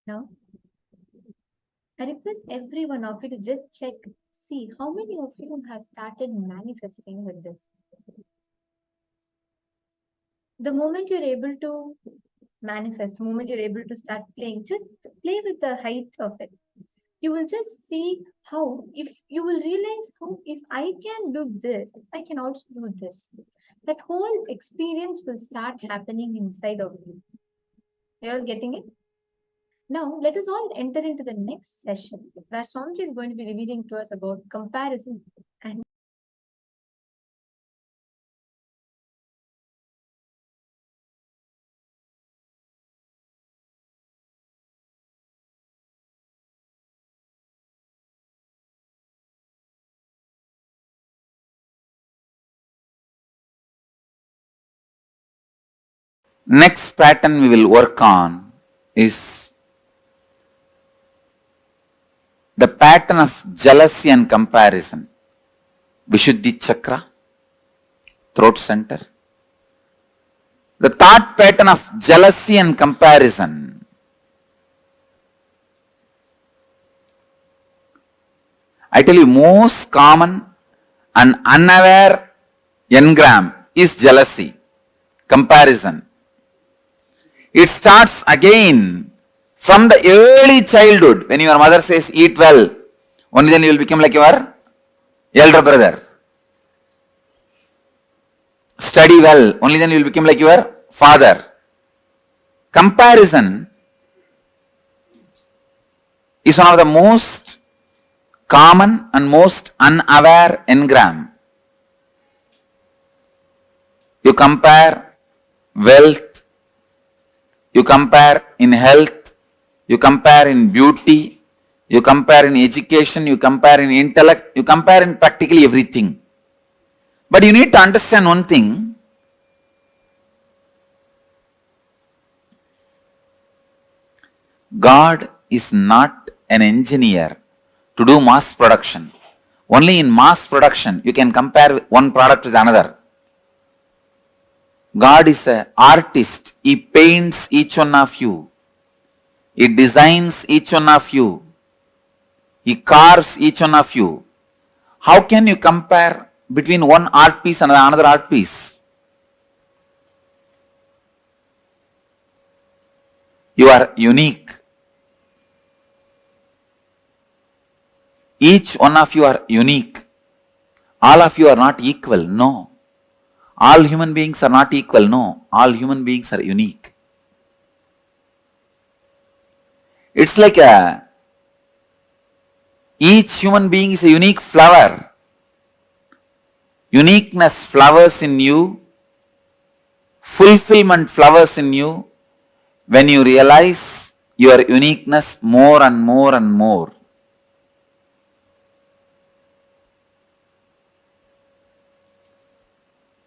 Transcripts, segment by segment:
Now, I request every one of you to just check, see how many of you have started manifesting with this. The moment you're able to manifest, the moment you're able to start playing, just play with the height of it. You will just see how, if you will realize how, if I can do this, I can also do this. That whole experience will start happening inside of you. You're getting it? Now, let us all enter into the next session where Sondra is going to be revealing to us about comparison and Next pattern we will work on is the pattern of jealousy and comparison. Vishuddhi chakra, throat center. The thought pattern of jealousy and comparison. I tell you, most common and unaware engram is jealousy, comparison. It starts again from the early childhood. When your mother says eat well, only then you will become like your elder brother. Study well, only then you will become like your father. Comparison is one of the most common and most unaware engram. You compare wealth, you compare in health, you compare in beauty, you compare in education, you compare in intellect, you compare in practically everything. But you need to understand one thing. God is not an engineer to do mass production. Only in mass production you can compare one product with another. God is an artist. He paints each one of you. He designs each one of you. He carves each one of you. How can you compare between one art piece and another art piece? You are unique. Each one of you are unique. All of you are not equal. No. All human beings are not equal. No. All human beings are unique. It's like each human being is a unique flower. Uniqueness flowers in you. Fulfillment flowers in you when you realize your uniqueness more and more and more.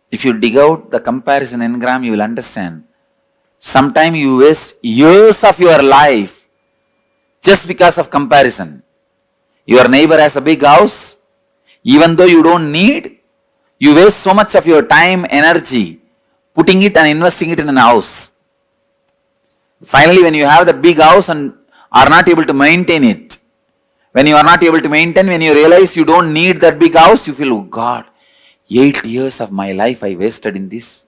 If you dig out the comparison engram, you will understand. Sometimes you waste years of your life just because of comparison. Your neighbor has a big house. Even though you don't need, you waste so much of your time, energy, putting it and investing it in a house. Finally, when you have that big house and are not able to maintain it, when you are not able to maintain, when you realize you don't need that big house, you feel, oh God, 8 years of my life I wasted in this.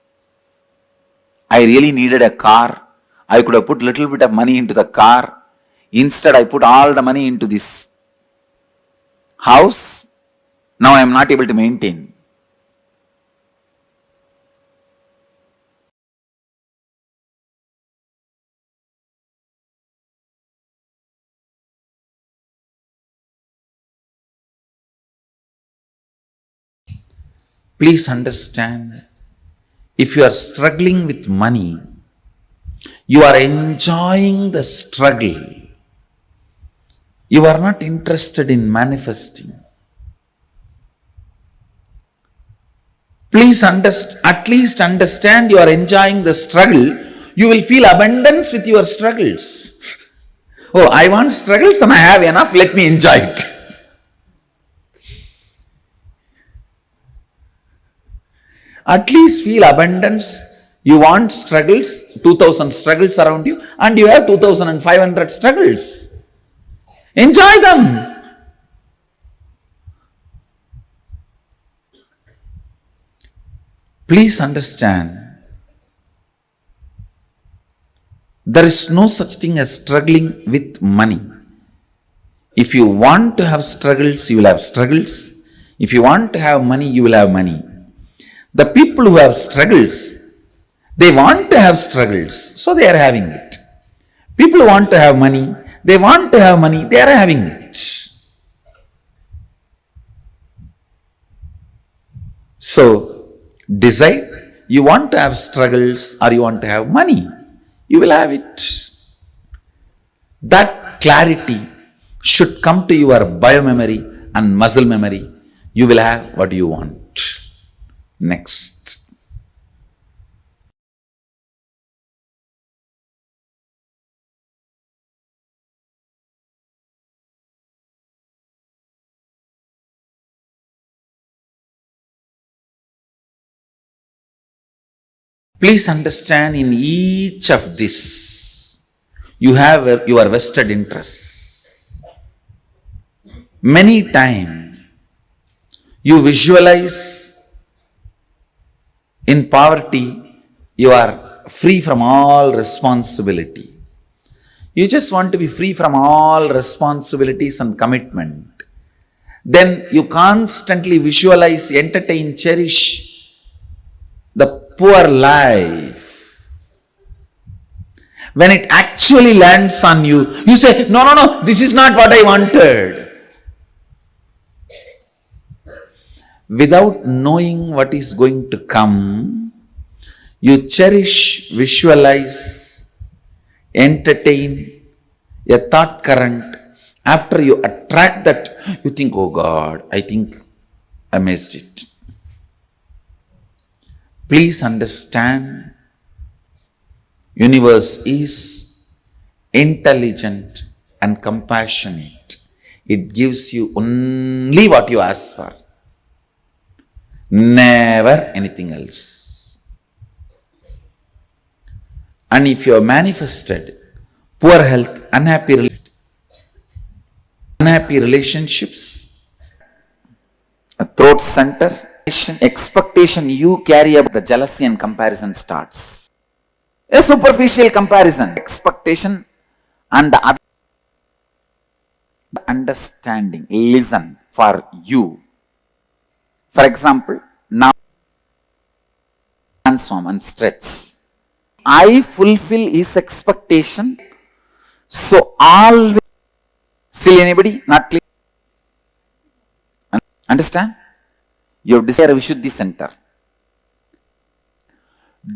I really needed a car. I could have put little bit of money into the car. Instead, I put all the money into this house. Now I am not able to maintain. Please understand, if you are struggling with money, you are enjoying the struggle. You are not interested in manifesting. Please at least understand you are enjoying the struggle. You will feel abundance with your struggles. Oh, I want struggles and I have enough, let me enjoy it. At least feel abundance You want struggles, 2000 struggles around you, and you have 2500 struggles. Enjoy them. Please understand, there is no such thing as struggling with money. If you want to have struggles, you will have struggles. If you want to have money, you will have money. The people who have struggles, they want to have struggles, so they are having it. People who want to have money, they want to have money, they are having it. So, decide, you want to have struggles or you want to have money, you will have it. That clarity should come to your biomemory and muscle memory. You will have what you want. Next. Please understand, in each of this, you have your vested interests. Many times, you visualize in poverty, you are free from all responsibility. You just want to be free from all responsibilities and commitment. Then you constantly visualize, entertain, cherish the poor life. When it actually lands on you, you say, no, this is not what I wanted. Without knowing what is going to come, you cherish, visualize, entertain a thought current. After you attract that, you think, oh God, I think I missed it. Please understand, universe is intelligent and compassionate. It gives you only what you ask for. Never anything else. And if you have manifested poor health, unhappy relationships, a throat center, expectation you carry about the jealousy and comparison starts. A superficial comparison, expectation, and the other understanding, listen for you. For example, now transform and stretch. I fulfill his expectation, so always. Still anybody? Not clear? Understand? Your desire Vishuddhi center.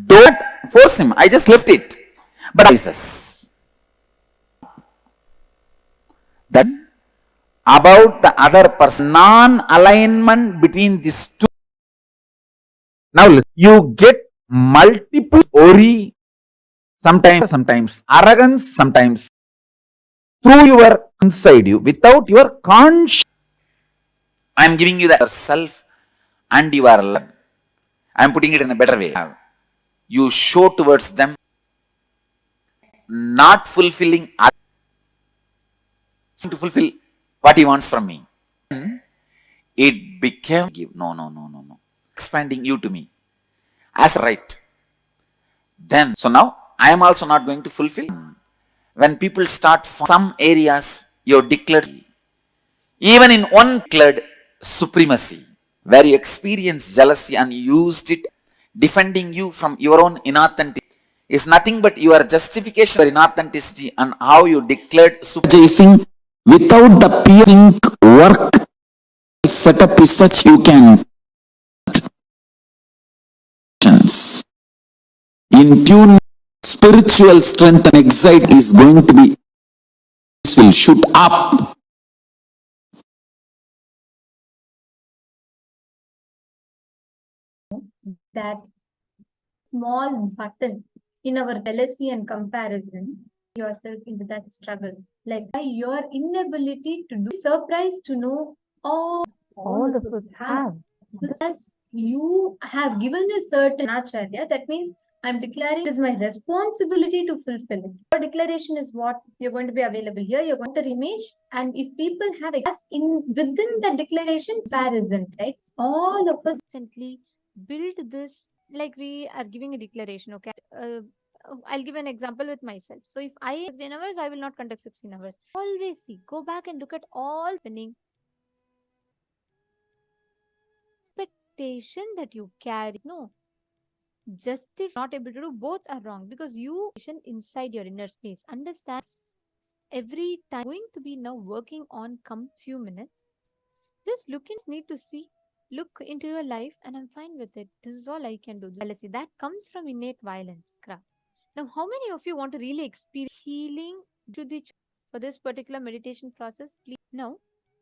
Don't force him. I just left it. But Jesus. That about the other person, non-alignment between these two. Now listen, you get multiple worry, sometimes arrogance, sometimes through your inside you, without your conscious. I am giving you the yourself and your love. I am putting it in a better way. You show towards them, not fulfilling, to fulfill what he wants from me. It became give. No. Expanding you to me as right. Then, so now I am also not going to fulfill. When people start from some areas, you declared, even in one declared supremacy, where you experienced jealousy and used it, defending you from your own inauthenticity, is nothing but your justification for inauthenticity and how you declared supremacy. Without the peering work setup is such you can in tune. Spiritual strength and anxiety is going to be, this will shoot up. That small button in our jealousy and comparison yourself into that struggle, like by your inability to do. Surprised to know all of us have this, as you have given a certain acharya, that means I'm declaring it is my responsibility to fulfill it. Your declaration is what you're going to be available here. You're going to image, and if people have in within that declaration, comparison, right? All of us Constantly build this, like we are giving a declaration. Okay, I'll give an example with myself. So if I 16 hours, I will not conduct 16 hours. Always see, go back and look at all winning expectation that you carry. No, just if not able to do, both are wrong, because you inside your inner space understands every time going to be now working on come few minutes. Just need to see, look into your life, and I'm fine with it. This is all I can do. Jealousy that comes from innate violence. Now, how many of you want to really experience healing to the for this particular meditation process? Please, now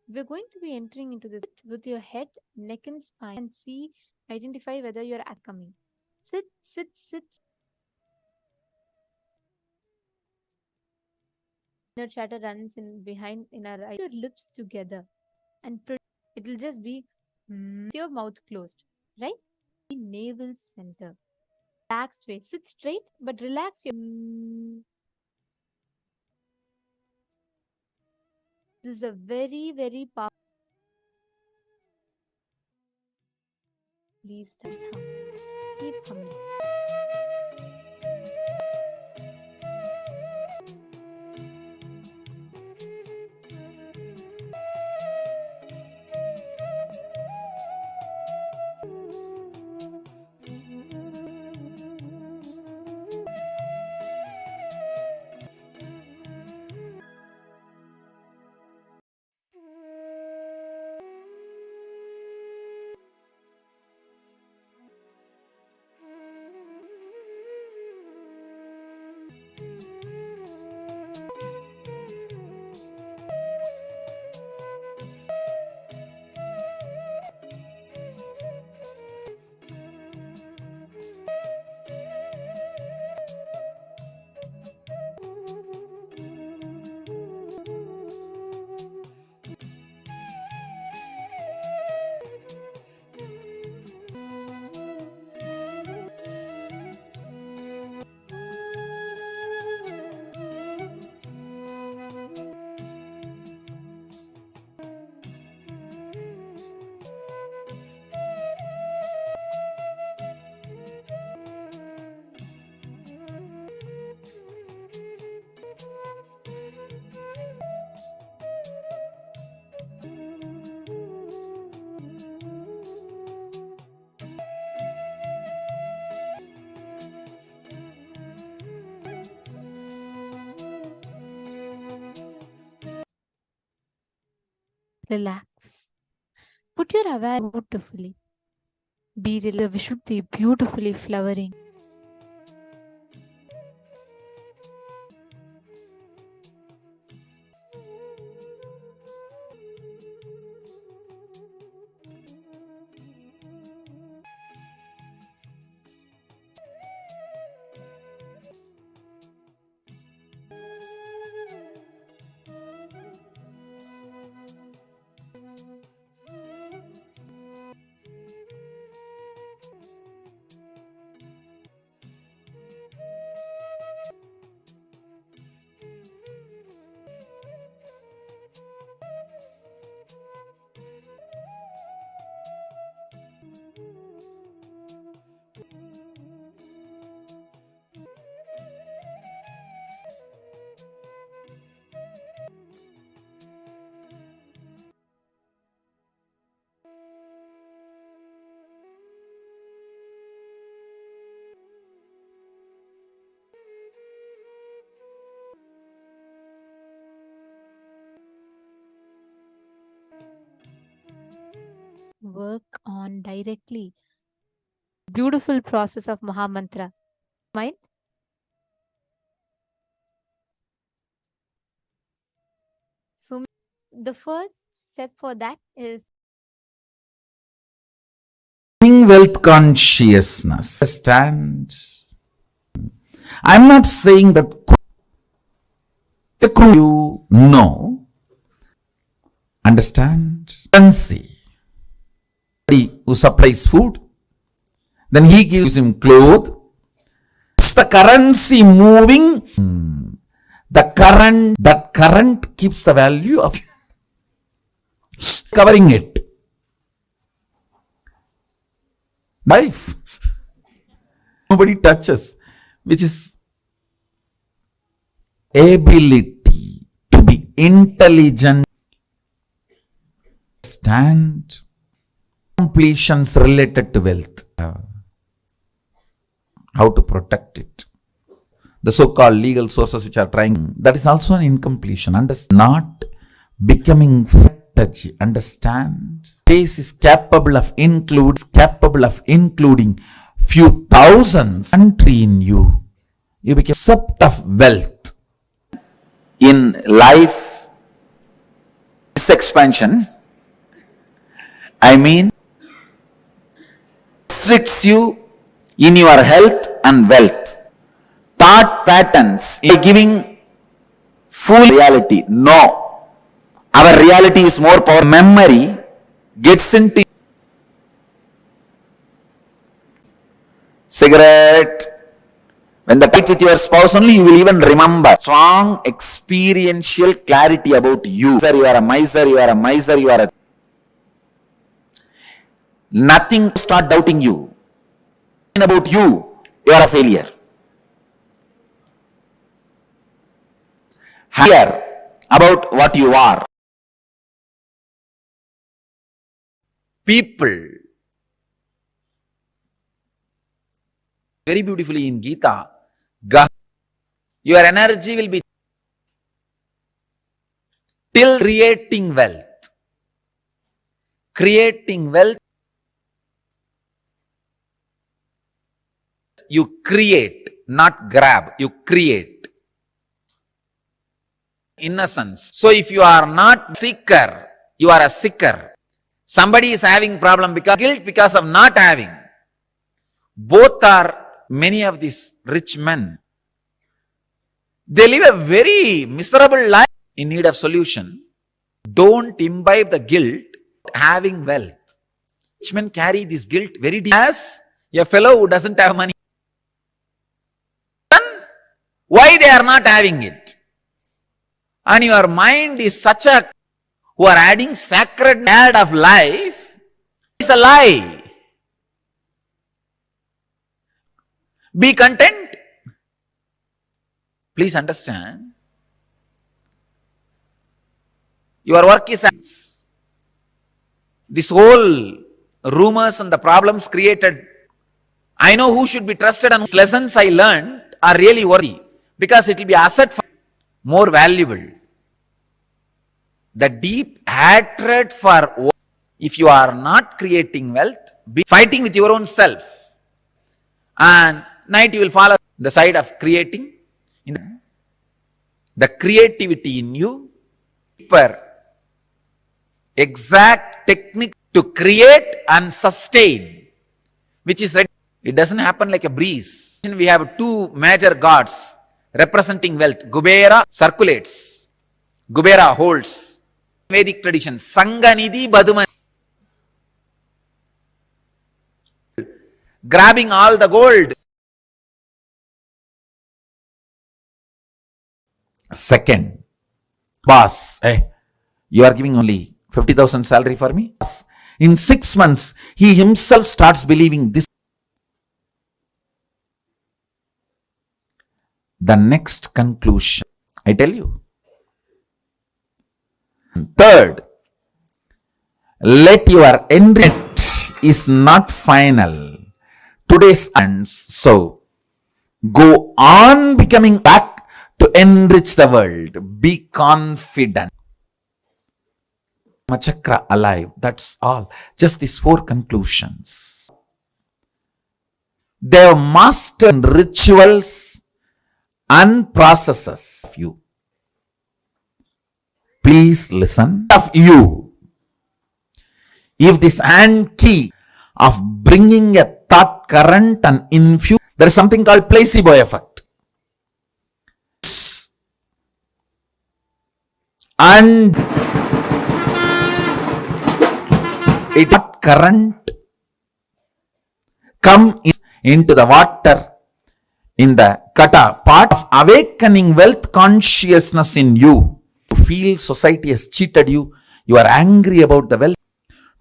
we're going to be entering into this. Sit with your head, neck, and spine, and see, identify whether you're coming. Sit, sit, sit. Inner chatter runs in behind in our eyes. Your lips together, and it will just be with your mouth closed, right? Navel center. Relaxed way. Sit straight, but relax your. This is a very, very powerful. Please start hum. Keep humming. Relax. Put your awareness beautifully. Be relaxed. Vishuddhi beautifully flowering. Work on directly. Beautiful process of Mahamantra. Mind? So the first step for that is Wealth consciousness. Understand? I'm not saying that you know. Understand? Currency. Who supplies food, then he gives him clothes, keeps the currency moving. That current keeps the value of covering it. Life. Nobody touches, which is ability to be intelligent, stand completions related to wealth, how to protect it. The so-called legal sources which are trying, that is also an incompletion. Not becoming touchy. Understand? Space is capable of including few thousands country in you. You become concept of wealth. In life, this expansion, I mean, restricts you in your health and wealth. Thought patterns, giving full reality. No. Our reality is more powerful. Memory gets into cigarette. When the fight with your spouse only, you will even remember. Strong experiential clarity about you. You are a miser, you are a miser, you are a... Nothing start doubting you. About you, you are a failure. Here, about what you are. People. Very beautifully in Gita, your energy will be till creating wealth. Creating wealth, you create, not grab, you create. Innocence. So if you are not seeker, you are a seeker. Somebody is having problem because guilt because of not having. Both are many of these rich men. They live a very miserable life in need of solution. Don't imbibe the guilt having wealth. Rich men carry this guilt very deep. As a fellow who doesn't have money. Why they are not having it? And your mind is such a, who are adding sacred add of life, it's a lie. Be content. Please understand. Your work is this whole rumors and the problems created. I know who should be trusted and whose lessons I learned are really worthy because it will be asset for more valuable. The deep hatred for if you are not creating wealth, be fighting with your own self. And night you will follow the side of creating. The creativity in you, exact technique to create and sustain, which is ready. It doesn't happen like a breeze. We have two major gods representing wealth. Kubera circulates. Kubera holds. Vedic tradition. Sanganidhi Baduman. Grabbing all the gold. Second, boss, you are giving only 50,000 salary for me? In 6 months, he himself starts believing this. The next conclusion, I tell you. Third, let your enrichment is not final. Today's ends, so go on becoming back to enrich the world. Be confident. Chakra alive. That's all. Just these 4 conclusions. They have mastered rituals and processes of you. Please listen. Of you. If this hand key of bringing a thought current and infuse, there is something called placebo effect. And it current come into the water, in the kata, part of awakening wealth consciousness in you. You feel society has cheated you, you are angry about the wealth,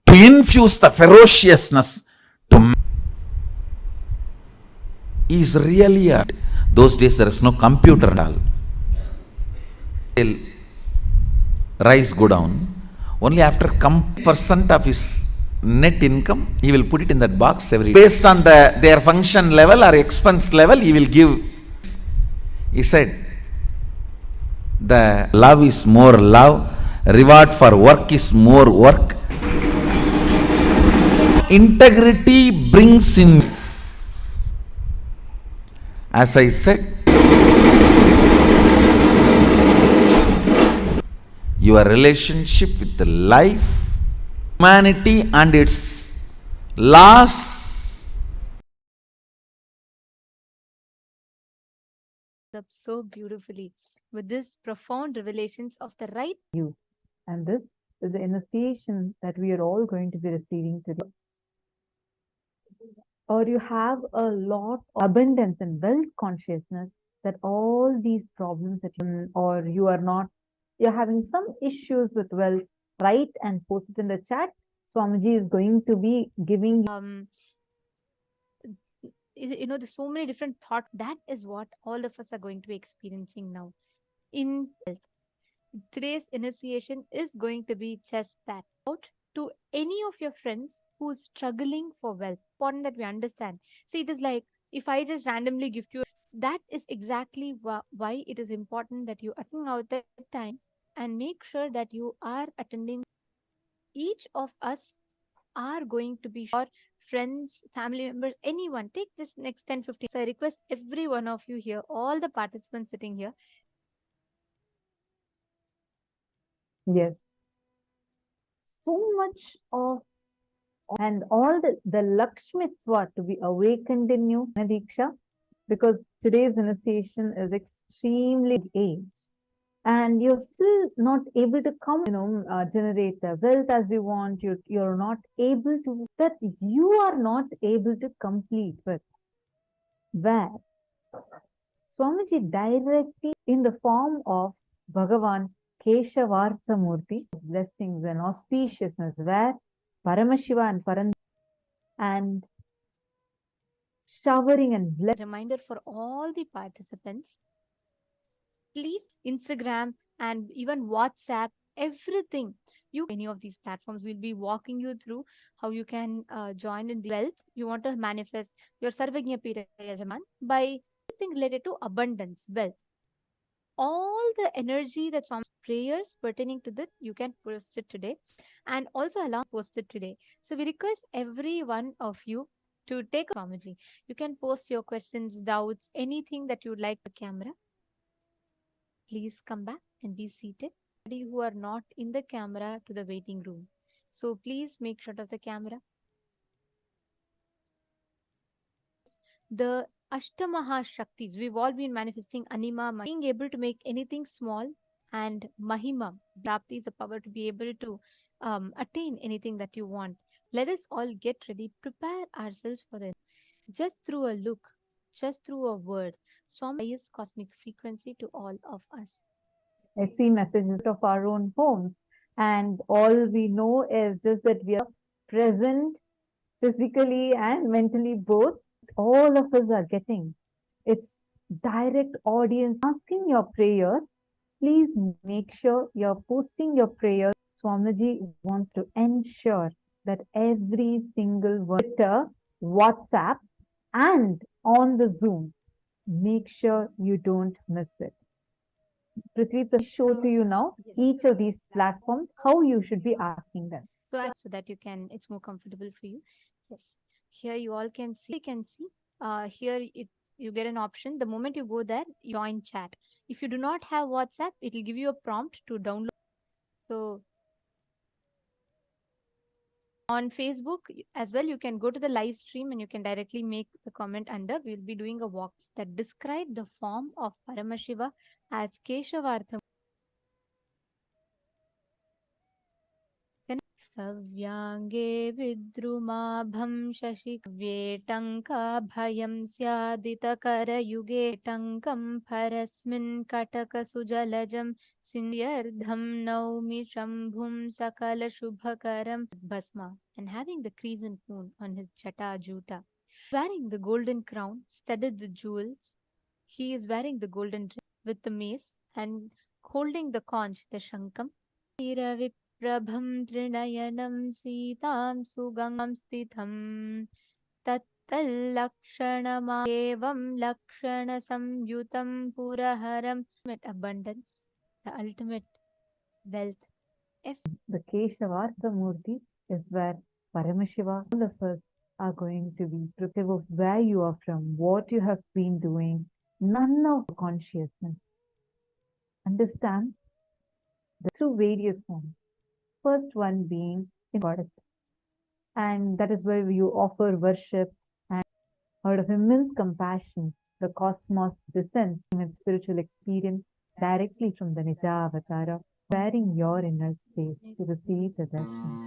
to infuse the ferociousness to is really a, those days there is no computer at all. Rise go down only after percent of his net income he will put it in that box every day. Based on their function level or expense level he will give. He said the love is more love, reward for work is more work. Integrity brings in, as I said, your relationship with the life, humanity and its laws. Up so beautifully with this profound revelations of the right you. And this is the initiation that we are all going to be receiving today. Or you have a lot of abundance and wealth consciousness that all these problems that you, or you are not, you're having some issues with wealth, write and post it in the chat. Swamiji is going to be giving there's so many different thoughts. That is what all of us are going to be experiencing now in health. Today's initiation is going to be just that. Out to any of your friends who's struggling for wealth. Important that we understand. See, it is like if I just randomly gift you, that is exactly why it is important that you attend out that time and make sure that you are attending. Each of us are going to be your friends, family members, anyone. Take this next 10-15. So I request every one of you here, all the participants sitting here. yes, so much of and all the Lakshmitva to be awakened in you, Diksha, because today's initiation is extremely age. And you're still not able to come, generate the wealth as you want. You're not able to, that you are not able to complete with. Where Swamiji directly in the form of Bhagavan Keshavarthamurti, blessings and auspiciousness, where Paramashiva and and showering and blessing. Reminder for all the participants, please Instagram and even WhatsApp, everything. You any of these platforms will be walking you through how you can join in the wealth. You want to manifest your Sarvagnya Pirayajaman by anything related to abundance, wealth. All the energy that's on prayers pertaining to that, you can post it today and also allow post it today. So we request every one of you to take a Swamiji. You can post your questions, doubts, anything that you would like the camera. Please come back and be seated. Who are not in the camera to the waiting room. So please make shot of the camera. The Ashtamaha Shaktis, we've all been manifesting Anima, being able to make anything small, and Mahima, Prapti is the power to be able to attain anything that you want. Let us all get ready, prepare ourselves for this. Just through a look, just through a word, Swami highest cosmic frequency to all of us. I see messages of our own homes, and all we know is just that we are present physically and mentally both. All of us are getting. It's direct audience asking your prayers. Please make sure you're posting your prayers. Swamiji wants to ensure that every single word, Twitter, WhatsApp, and on the Zoom, make sure you don't miss it. Prithvi, show to you now each of these platforms, how you should be asking them. So that you can, it's more comfortable for you. Yes. Here you all can see, here you get an option. The moment you go there, you join chat. If you do not have WhatsApp, it will give you a prompt to download. So on Facebook as well, you can go to the live stream and you can directly make the comment under. We'll be doing a walk that describe the form of Paramashiva as Keshavartham. सव्यांगे विद्रुमाभं शशिव्येटङ्काभयं स्यादितकरयुगे टङ्कं परस्मिन् कटकसुजलजं सिन्ध्यर्धं नौमि शम्भुं सकलशुभकरं Bhasma and having the crescent moon on his jata juta. Wearing the golden crown studded with jewels, he is wearing the golden ring with the mace and holding the conch, the shankam. Prabham trinayanam Sitam Sugangam Stitham Tattalakshanamaevam Lakshana Samyutam Puraharam. Ultimate abundance, the ultimate wealth. The Keshavartha Murti is where Paramashiva, all of us are going to be protective of where you are from, what you have been doing, none of consciousness. Understand through various forms. First one being in goddess. And that is where you offer worship and out of immense compassion, the cosmos descends in its spiritual experience directly from the Nija Avatara, wearing your inner space to receive the darshan.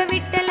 Vittal